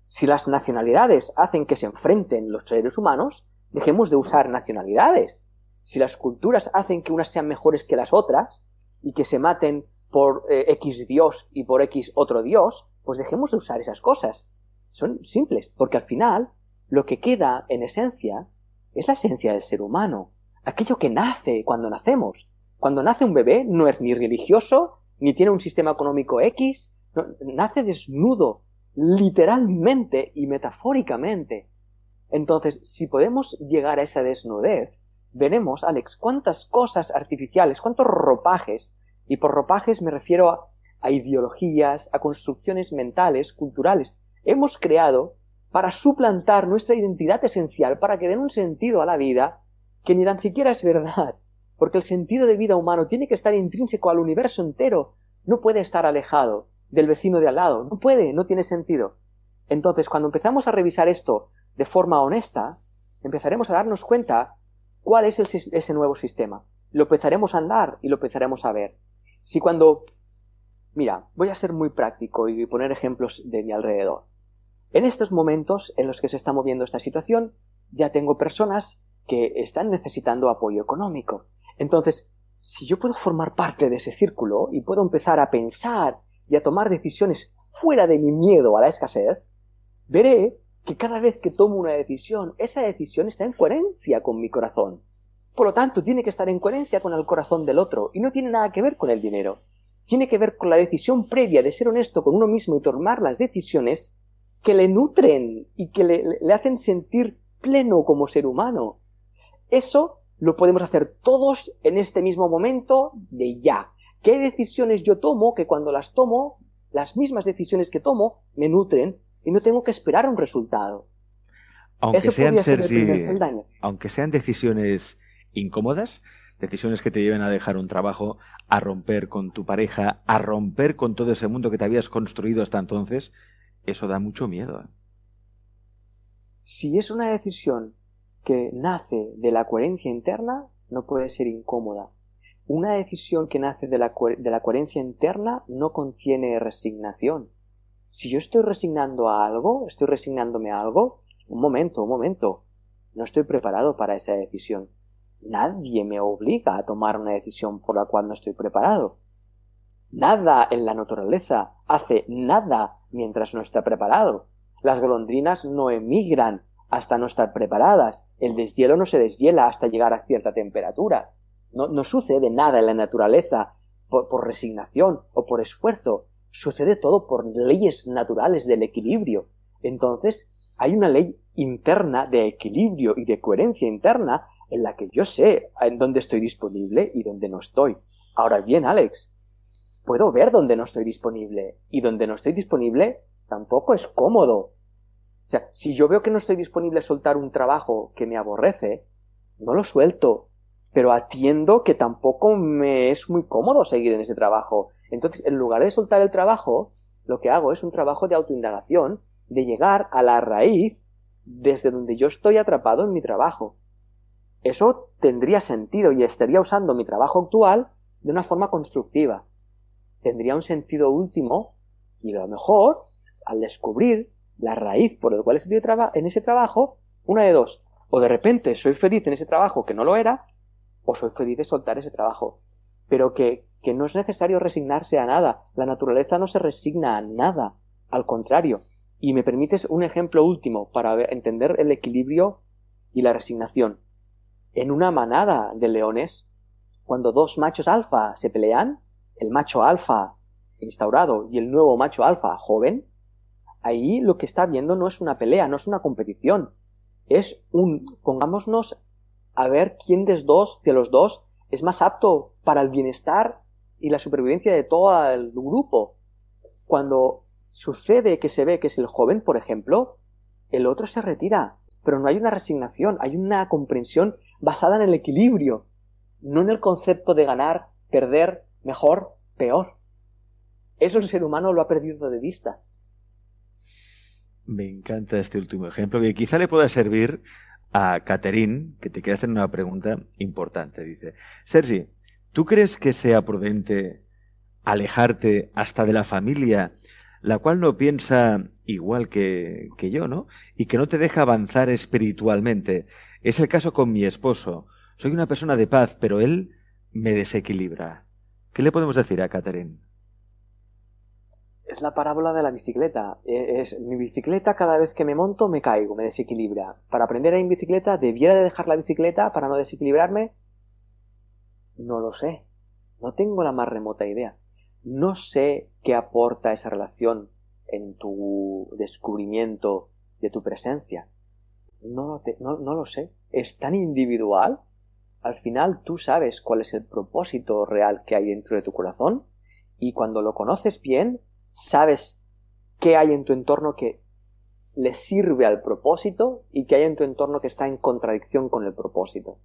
Si las nacionalidades hacen que se enfrenten los seres humanos, dejemos de usar nacionalidades. Si las culturas hacen que unas sean mejores que las otras y que se maten por X dios y por X otro dios, pues dejemos de usar esas cosas. Son simples, porque al final lo que queda en esencia es la esencia del ser humano, aquello que nace cuando nacemos. Cuando nace un bebé no es ni religioso, ni tiene un sistema económico X, no, nace desnudo, literalmente y metafóricamente. Entonces, si podemos llegar a esa desnudez, veremos, Alex, cuántas cosas artificiales, cuántos ropajes, y por ropajes me refiero a ideologías, a construcciones mentales, culturales, hemos creado para suplantar nuestra identidad esencial, para que den un sentido a la vida que ni tan siquiera es verdad, porque el sentido de vida humano tiene que estar intrínseco al universo entero, no puede estar alejado del vecino de al lado, no puede, no tiene sentido. Entonces, cuando empezamos a revisar esto de forma honesta, empezaremos a darnos cuenta cuál es ese nuevo sistema. Lo empezaremos a andar y lo empezaremos a ver. Si cuando... Mira, voy a ser muy práctico y poner ejemplos de mi alrededor. En estos momentos en los que se está moviendo esta situación, ya tengo personas que están necesitando apoyo económico. Entonces, si yo puedo formar parte de ese círculo y puedo empezar a pensar y a tomar decisiones fuera de mi miedo a la escasez, veré que cada vez que tomo una decisión, esa decisión está en coherencia con mi corazón. Por lo tanto, tiene que estar en coherencia con el corazón del otro y no tiene nada que ver con el dinero. Tiene que ver con la decisión previa de ser honesto con uno mismo y tomar las decisiones que le nutren y que le hacen sentir pleno como ser humano. Eso lo podemos hacer todos en este mismo momento de ya. ¿Qué decisiones yo tomo que cuando las tomo, las mismas decisiones que tomo, me nutren y no tengo que esperar un resultado? Aunque Eso sean, podría ser el Sergi, primer peldaño. aunque sean decisiones incómodas, decisiones que te lleven a dejar un trabajo, a romper con tu pareja, a romper con todo ese mundo que te habías construido hasta entonces, eso da mucho miedo. Si es una decisión que nace de la coherencia interna, no puede ser incómoda. Una decisión que nace de la coherencia interna no contiene resignación. Si yo estoy resignando a algo, estoy resignándome a algo, un momento, no estoy preparado para esa decisión. Nadie me obliga a tomar una decisión por la cual no estoy preparado. Nada en la naturaleza hace nada mientras no está preparado. Las golondrinas no emigran hasta no estar preparadas. El deshielo no se deshiela hasta llegar a cierta temperatura. No sucede nada en la naturaleza por resignación o por esfuerzo. Sucede todo por leyes naturales del equilibrio. Entonces, hay una ley interna de equilibrio y de coherencia interna en la que yo sé en dónde estoy disponible y dónde no estoy. Ahora bien, Alex, puedo ver dónde no estoy disponible, y donde no estoy disponible tampoco es cómodo. O sea, si yo veo que no estoy disponible a soltar un trabajo que me aborrece, no lo suelto, pero atiendo que tampoco me es muy cómodo seguir en ese trabajo. Entonces, en lugar de soltar el trabajo, lo que hago es un trabajo de autoindagación, de llegar a la raíz desde donde yo estoy atrapado en mi trabajo. Eso tendría sentido y estaría usando mi trabajo actual de una forma constructiva. Tendría un sentido último y a lo mejor, al descubrir la raíz por la cual estoy en ese trabajo, una de dos. O de repente soy feliz en ese trabajo que no lo era, o soy feliz de soltar ese trabajo. Pero que no es necesario resignarse a nada. La naturaleza no se resigna a nada. Al contrario. Y me permites un ejemplo último para entender el equilibrio y la resignación. En una manada de leones, cuando dos machos alfa se pelean, el macho alfa instaurado y el nuevo macho alfa joven, ahí lo que está viendo no es una pelea, no es una competición. Es pongámonos a ver quién de los dos es más apto para el bienestar y la supervivencia de todo el grupo. Cuando sucede que se ve que es el joven, por ejemplo, el otro se retira, pero no hay una resignación, hay una comprensión basada en el equilibrio, no en el concepto de ganar, perder, mejor, peor. Eso el ser humano lo ha perdido de vista. Me encanta este último ejemplo, que quizá le pueda servir a Catherine, que te quiere hacer una pregunta importante. Dice, Sergi, ¿tú crees que sea prudente alejarte hasta de la familia, la cual no piensa igual que yo, ¿no? Y que no te deja avanzar espiritualmente? Es el caso con mi esposo. Soy una persona de paz, pero él me desequilibra. ¿Qué le podemos decir a Catherine? Es la parábola de la bicicleta. Mi bicicleta, cada vez que me monto me caigo, me desequilibra. Para aprender a ir en bicicleta, ¿debiera de dejar la bicicleta para no desequilibrarme? No lo sé. No tengo la más remota idea. No sé qué aporta esa relación en tu descubrimiento de tu presencia. No lo sé. Es tan individual. Al final tú sabes cuál es el propósito real que hay dentro de tu corazón, y cuando lo conoces bien, sabes qué hay en tu entorno que le sirve al propósito y qué hay en tu entorno que está en contradicción con el propósito.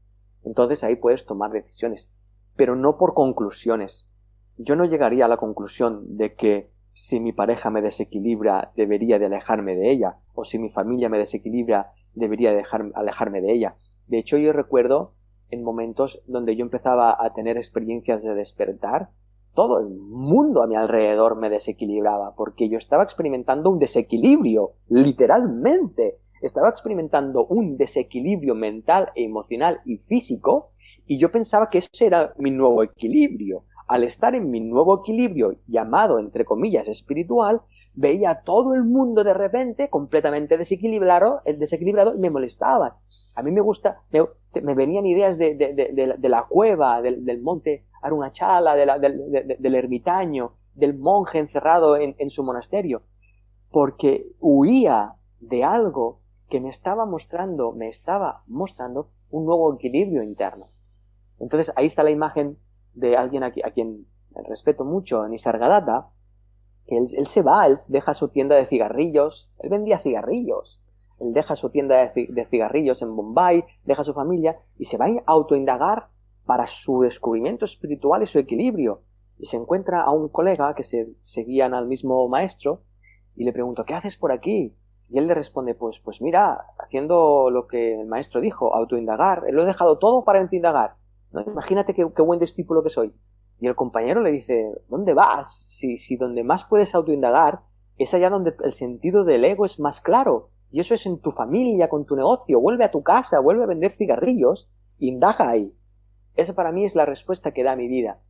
Entonces ahí puedes tomar decisiones, pero no por conclusiones. Yo no llegaría a la conclusión de que si mi pareja me desequilibra debería de alejarme de ella, o si mi familia me desequilibra debería de alejarme de ella. De hecho, yo recuerdo en momentos donde yo empezaba a tener experiencias de despertar, todo el mundo a mi alrededor me desequilibraba, porque yo estaba experimentando un desequilibrio, literalmente. Estaba experimentando un desequilibrio mental, emocional y físico, y yo pensaba que ese era mi nuevo equilibrio. Al estar en mi nuevo equilibrio, llamado, entre comillas, espiritual, veía a todo el mundo de repente completamente desequilibrado y me molestaba. A mí me venían ideas de la cueva, del monte Arunachala, del ermitaño, del monje encerrado en su monasterio, porque huía de algo que me estaba mostrando un nuevo equilibrio interno. Entonces ahí está la imagen de alguien a quien respeto mucho, Nisargadatta, que él se va, él deja su tienda de cigarrillos, él vendía cigarrillos, él deja su tienda de cigarrillos en Bombay, deja su familia y se va a autoindagar para su descubrimiento espiritual y su equilibrio. Y se encuentra a un colega que se seguían al mismo maestro y le pregunta, ¿qué haces por aquí? Y él le responde, pues mira, haciendo lo que el maestro dijo, autoindagar, lo he dejado todo para autoindagar. ¿No? Imagínate qué buen discípulo que soy. Y el compañero le dice, ¿dónde vas? Si donde más puedes autoindagar es allá donde el sentido del ego es más claro. Y eso es en tu familia, con tu negocio. Vuelve a tu casa, vuelve a vender cigarrillos, indaga ahí. Esa para mí es la respuesta que da mi vida.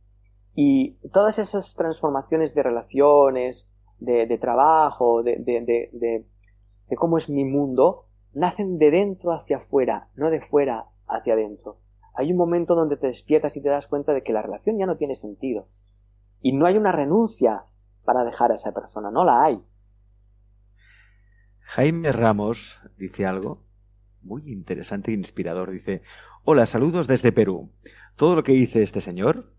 Y todas esas transformaciones de relaciones, de trabajo, de cómo es mi mundo, nacen de dentro hacia afuera, no de fuera hacia adentro. Hay un momento donde te despiertas y te das cuenta de que la relación ya no tiene sentido. Y no hay una renuncia para dejar a esa persona, no la hay. Jaime Ramos dice algo muy interesante e inspirador. Dice, hola, saludos desde Perú. Todo lo que dice este señor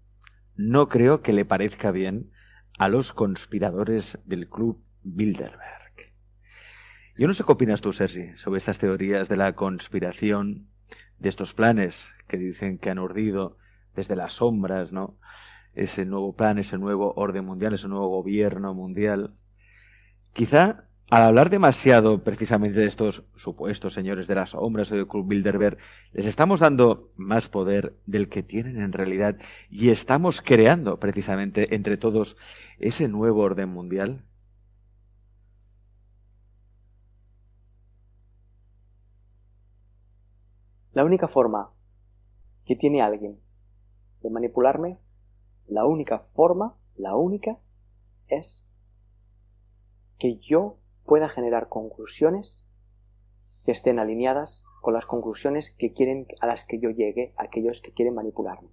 no creo que le parezca bien a los conspiradores del Club Bilderberg. Yo no sé qué opinas tú, Sergi, sobre estas teorías de la conspiración, de estos planes que dicen que han urdido desde las sombras, ¿no? Ese nuevo plan, ese nuevo orden mundial, ese nuevo gobierno mundial. Quizá al hablar demasiado precisamente de estos supuestos señores de las sombras o del Club Bilderberg, les estamos dando más poder del que tienen en realidad y estamos creando precisamente entre todos ese nuevo orden mundial. La única forma que tiene alguien de manipularme, la única, es que yo pueda generar conclusiones que estén alineadas con las conclusiones a las que yo llegue, aquellos que quieren manipularme.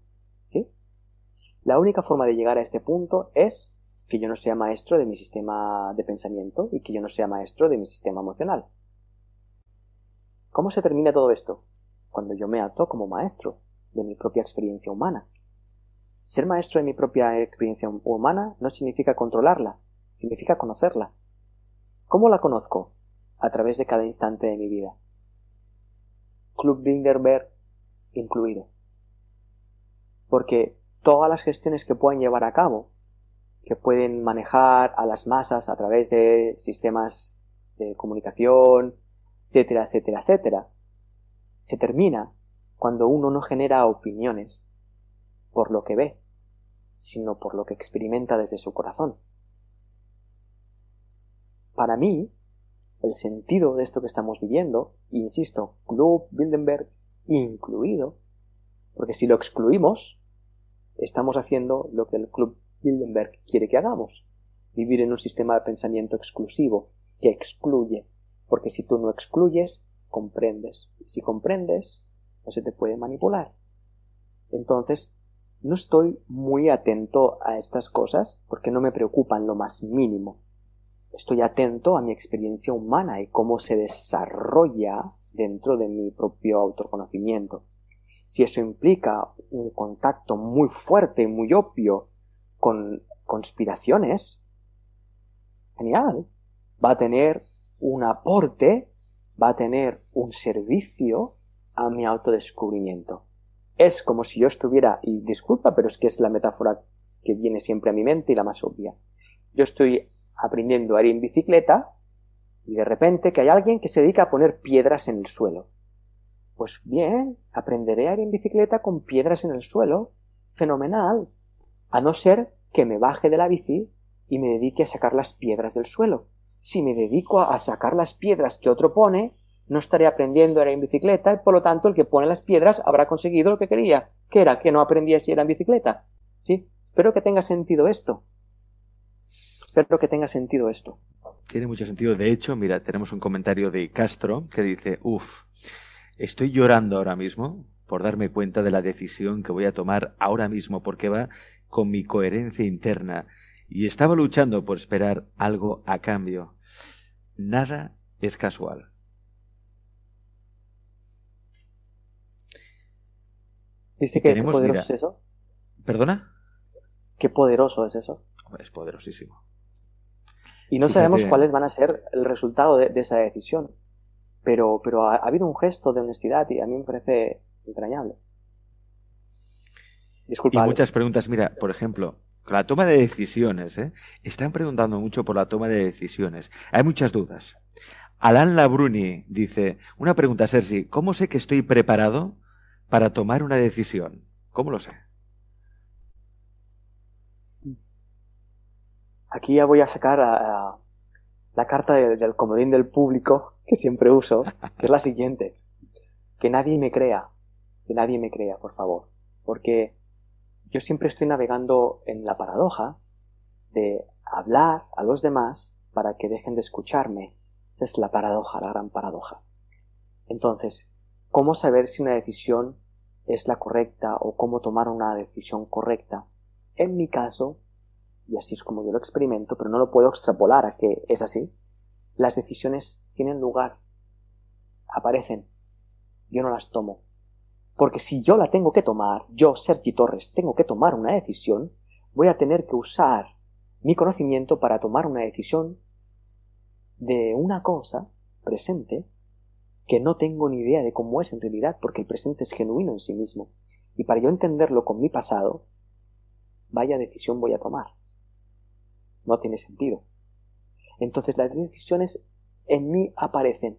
¿Sí? La única forma de llegar a este punto es que yo no sea maestro de mi sistema de pensamiento y que yo no sea maestro de mi sistema emocional. ¿Cómo se termina todo esto? Cuando yo me alzo como maestro de mi propia experiencia humana. Ser maestro de mi propia experiencia humana no significa controlarla, significa conocerla. ¿Cómo la conozco? a través de cada instante de mi vida. Club Bilderberg incluido. Porque todas las gestiones que puedan llevar a cabo, que pueden manejar a las masas a través de sistemas de comunicación, etcétera, etcétera, etcétera, se termina cuando uno no genera opiniones por lo que ve, sino por lo que experimenta desde su corazón. Para mí, el sentido de esto que estamos viviendo, insisto, Club Bilderberg incluido, porque si lo excluimos, estamos haciendo lo que el Club Bilderberg quiere que hagamos, vivir en un sistema de pensamiento exclusivo, que excluye, porque si tú no excluyes, comprendes, y si comprendes, no se te puede manipular. Entonces, no estoy muy atento a estas cosas, porque no me preocupan lo más mínimo. Estoy atento a mi experiencia humana y cómo se desarrolla dentro de mi propio autoconocimiento. Si eso implica un contacto muy fuerte y muy obvio con conspiraciones, genial. Va a tener un aporte, va a tener un servicio a mi autodescubrimiento. Es como si yo estuviera, y disculpa, pero es que es la metáfora que viene siempre a mi mente y la más obvia. Yo estoy aprendiendo a ir en bicicleta y de repente que hay alguien que se dedica a poner piedras en el suelo. Pues bien, aprenderé a ir en bicicleta con piedras en el suelo. Fenomenal. A no ser que me baje de la bici y me dedique a sacar las piedras del suelo. Si me dedico a sacar las piedras que otro pone, no estaré aprendiendo a ir en bicicleta y por lo tanto el que pone las piedras habrá conseguido lo que quería, que era que no aprendía si era en bicicleta. ¿Sí? Espero que tenga sentido esto. Tiene mucho sentido. De hecho, mira, tenemos un comentario de Castro que dice, estoy llorando ahora mismo por darme cuenta de la decisión que voy a tomar ahora mismo porque va con mi coherencia interna y estaba luchando por esperar algo a cambio. Nada es casual. ¿Viste qué poderoso es eso? ¿Perdona? Qué poderoso es eso. Hombre, es poderosísimo. Y no sabemos cuáles van a ser el resultado de esa decisión. Pero ha habido un gesto de honestidad y a mí me parece entrañable. Disculpa. Y muchas preguntas, mira, por ejemplo, la toma de decisiones, están preguntando mucho por la toma de decisiones. Hay muchas dudas. Alan Labruni dice, una pregunta, Sergi, ¿cómo sé que estoy preparado para tomar una decisión? ¿Cómo lo sé? Aquí ya voy a sacar la carta del comodín del público que siempre uso, que es la siguiente. Que nadie me crea, por favor. Porque yo siempre estoy navegando en la paradoja de hablar a los demás para que dejen de escucharme. Esa es la paradoja, la gran paradoja. Entonces, ¿cómo saber si una decisión es la correcta o cómo tomar una decisión correcta? En mi caso, y así es como yo lo experimento, pero no lo puedo extrapolar a que es así, las decisiones tienen lugar, aparecen, yo no las tomo. Porque si yo la tengo que tomar, yo, Sergi Torres, tengo que tomar una decisión, voy a tener que usar mi conocimiento para tomar una decisión de una cosa presente que no tengo ni idea de cómo es en realidad, porque el presente es genuino en sí mismo. Y para yo entenderlo con mi pasado, vaya decisión voy a tomar. No tiene sentido. Entonces las decisiones en mí aparecen.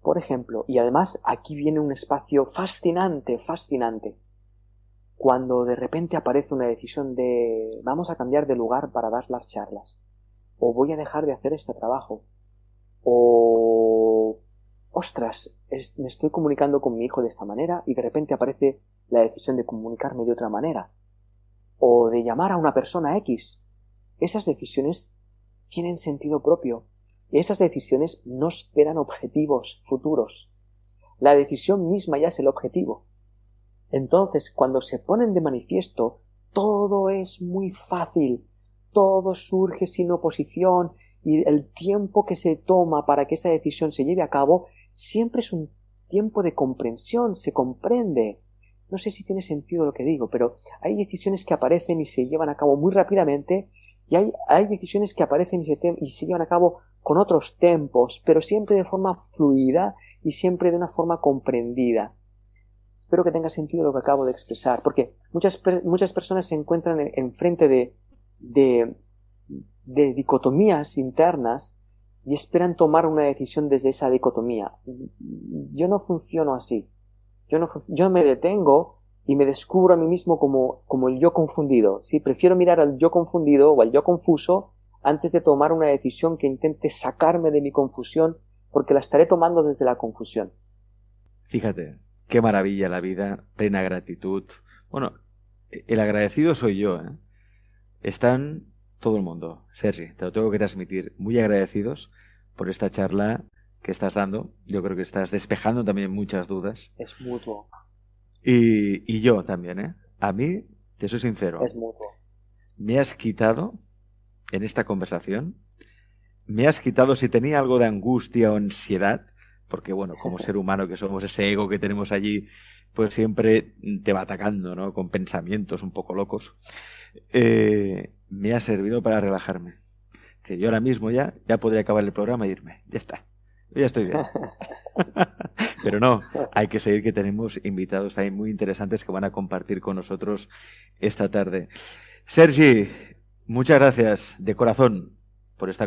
Por ejemplo, y además aquí viene un espacio fascinante. Cuando de repente aparece una decisión de vamos a cambiar de lugar para dar las charlas, o voy a dejar de hacer este trabajo, o ostras, me estoy comunicando con mi hijo de esta manera y de repente aparece la decisión de comunicarme de otra manera, o de llamar a una persona X. Esas decisiones tienen sentido propio. Esas decisiones no esperan objetivos futuros. La decisión misma ya es el objetivo. Entonces, cuando se ponen de manifiesto, todo es muy fácil, todo surge sin oposición y el tiempo que se toma para que esa decisión se lleve a cabo siempre es un tiempo de comprensión, se comprende. No sé si tiene sentido lo que digo, pero hay decisiones que aparecen y se llevan a cabo muy rápidamente y hay decisiones que aparecen y se llevan a cabo con otros tempos, pero siempre de forma fluida y siempre de una forma comprendida. Espero que tenga sentido lo que acabo de expresar, porque muchas personas se encuentran enfrente de dicotomías internas y esperan tomar una decisión desde esa dicotomía. Yo no funciono así. Yo me detengo y me descubro a mí mismo como el yo confundido. ¿Sí? Prefiero mirar al yo confundido o al yo confuso antes de tomar una decisión que intente sacarme de mi confusión, porque la estaré tomando desde la confusión. Fíjate, qué maravilla la vida, plena gratitud. Bueno, el agradecido soy yo, ¿eh? Están todo el mundo, Sergi, te lo tengo que transmitir, muy agradecidos por esta charla que estás dando. Yo creo que estás despejando también muchas dudas. Es mutuo. Y yo también, ¿eh? A mí, te soy sincero, Es mutuo. me has quitado, en esta conversación, si tenía algo de angustia o ansiedad, porque bueno, como ser humano que somos, ese ego que tenemos allí, pues siempre te va atacando, ¿no? Con pensamientos un poco locos. Me ha servido para relajarme. Que yo ahora mismo ya podría acabar el programa e irme. Ya está. Yo ya estoy bien. Pero no, hay que seguir, que tenemos invitados también muy interesantes que van a compartir con nosotros esta tarde. Sergi, muchas gracias de corazón por esta conversación.